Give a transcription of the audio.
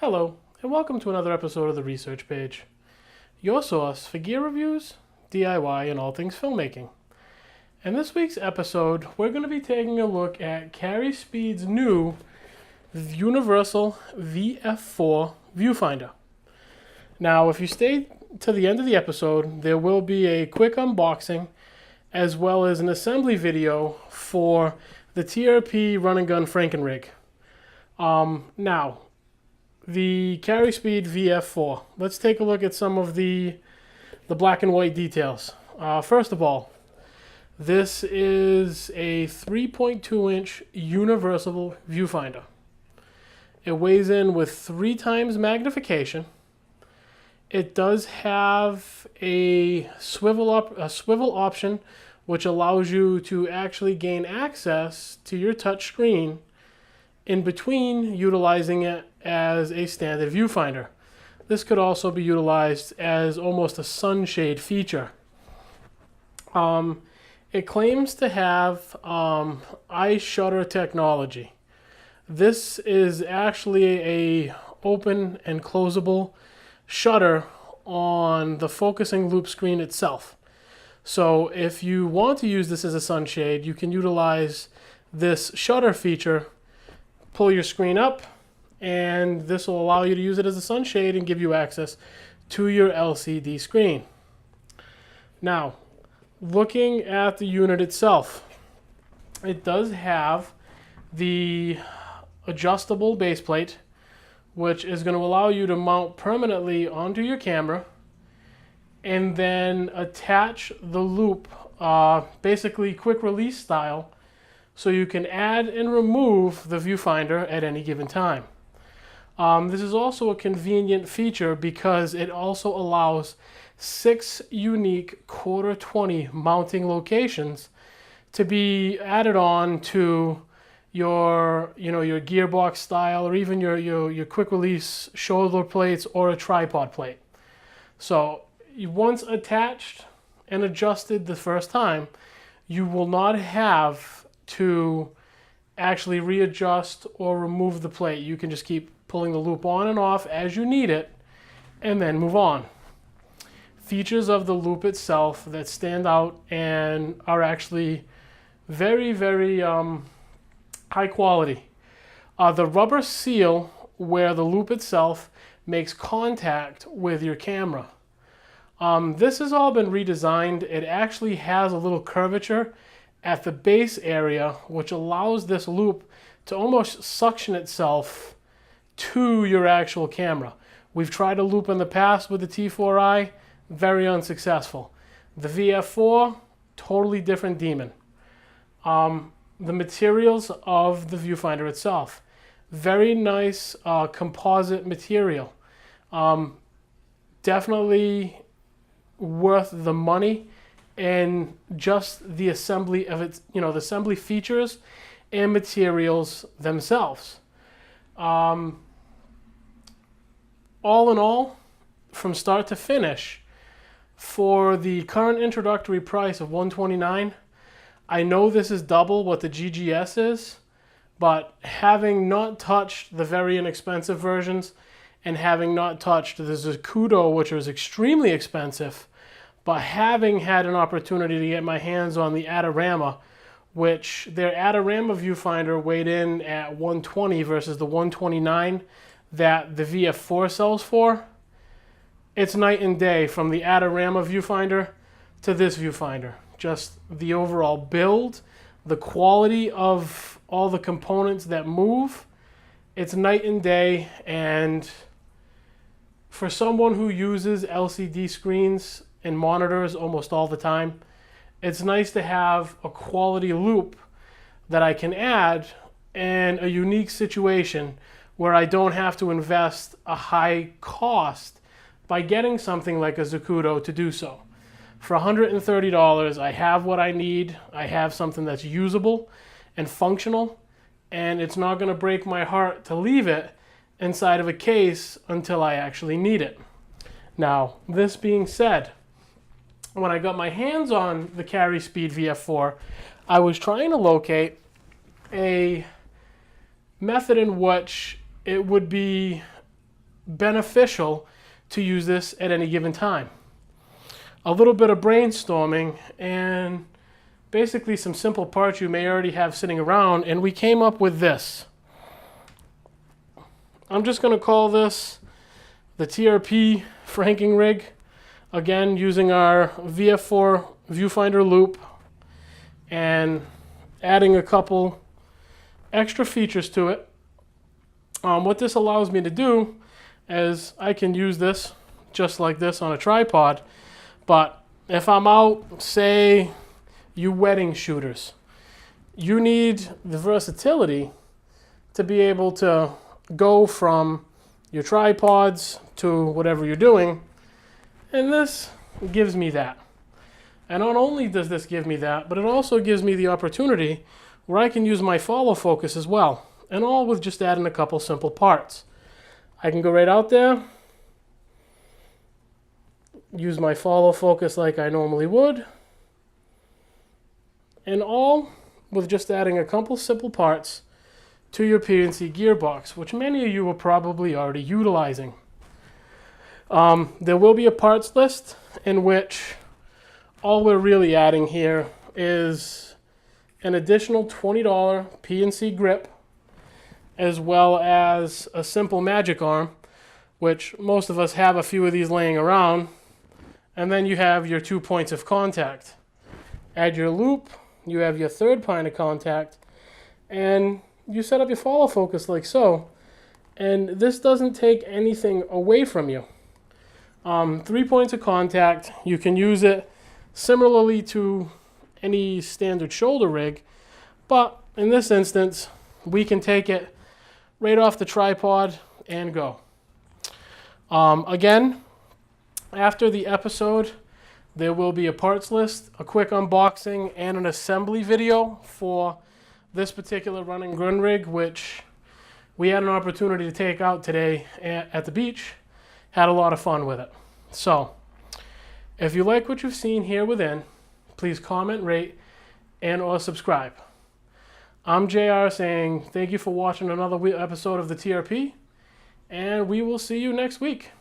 Hello, and welcome to another episode of the Research Page, your source for gear reviews, DIY, and all things filmmaking. In this week's episode, we're going to be taking a look at Carry Speed's new Universal VF-4 Viewfinder. Now, if you stay to the end of the episode, there will be a quick unboxing as well as an assembly video for the TRP run and gun Frankenrig. Now, the Carry Speed VF-4. Let's take a look at some of the black and white details. First of all, this is a 3.2-inch universal viewfinder. It weighs in with 3 times magnification. It does have a swivel option, which allows you to actually gain access to your touch screen in between utilizing it as a standard viewfinder. This could also be utilized as almost a sunshade feature. It claims to have eye shutter technology. This is actually a open and closable shutter on the focusing loop screen itself. So if you want to use this as a sunshade, you can utilize this shutter feature, pull your screen up, and this will allow you to use it as a sunshade and give you access to your LCD screen. Now, looking at the unit itself, it does have the adjustable base plate, which is going to allow you to mount permanently onto your camera and then attach the loop, basically quick release style, so you can add and remove the viewfinder at any given time. This is also a convenient feature because it also allows 6 unique /20 mounting locations to be added on to your gearbox style, or even your quick release shoulder plates or a tripod plate. So once attached and adjusted the first time, you will not have to actually readjust or remove the plate. You can just keep pulling the loop on and off as you need it and then move on. Features of the loop itself that stand out and are actually very, very high quality. The rubber seal where the loop itself makes contact with your camera. This has all been redesigned. It actually has a little curvature at the base area, which allows this loop to almost suction itself to your actual camera. We've tried a loop in the past with the T4i, very unsuccessful. The VF4, totally different demon. The materials of the viewfinder itself, very nice composite material. Definitely worth the money, and just the assembly of its, the assembly features and materials themselves. All in all, from start to finish, for the current introductory price of $129, I know this is double what the GGS is, but having not touched the very inexpensive versions and having not touched the Zacuto, which was extremely expensive, but having had an opportunity to get my hands on the Adorama, which their Adorama viewfinder weighed in at 120 versus the 129 that the VF4 sells for, it's night and day from the Adorama viewfinder to this viewfinder. Just the overall build, the quality of all the components that move, it's night and day. And for someone who uses LCD screens and monitors almost all the time, it's nice to have a quality loop that I can add in a unique situation where I don't have to invest a high cost by getting something like a Zacuto to do so. For $130, I have what I need. I have something that's usable and functional, and it's not going to break my heart to leave it inside of a case until I actually need it. Now, this being said, when I got my hands on the Carry Speed VF4, I was trying to locate a method in which it would be beneficial to use this at any given time. A little bit of brainstorming and basically some simple parts you may already have sitting around, and we came up with this. I'm just going to call this the TRP Frankenrig. Again, using our VF-4 Viewfinder loop and adding a couple extra features to it. What this allows me to do is I can use this just like this on a tripod, but if I'm out, say, you wedding shooters, you need the versatility to be able to go from your tripods to whatever you're doing, and this gives me that. And not only does this give me that, but it also gives me the opportunity where I can use my follow focus as well, and all with just adding a couple simple parts. I can go right out there, use my follow focus like I normally would, and all with just adding a couple simple parts to your P&C gearbox, which many of you are probably already utilizing. There will be a parts list in which all we're really adding here is an additional $20 P&C grip, as well as a simple magic arm, which most of us have a few of these laying around, and then you have your 2 points of contact. Add your loop, you have your third point of contact, and you set up your follow focus like so, and this doesn't take anything away from you. 3 points of contact, you can use it similarly to any standard shoulder rig, but in this instance, we can take it right off the tripod and go. Again, after the episode, there will be a parts list, a quick unboxing, and an assembly video for this particular run and gun rig, which we had an opportunity to take out today at the beach. Had a lot of fun with it. So, if you like what you've seen here within, please comment, rate, and or subscribe. I'm JR saying thank you for watching another episode of the TRP, and we will see you next week.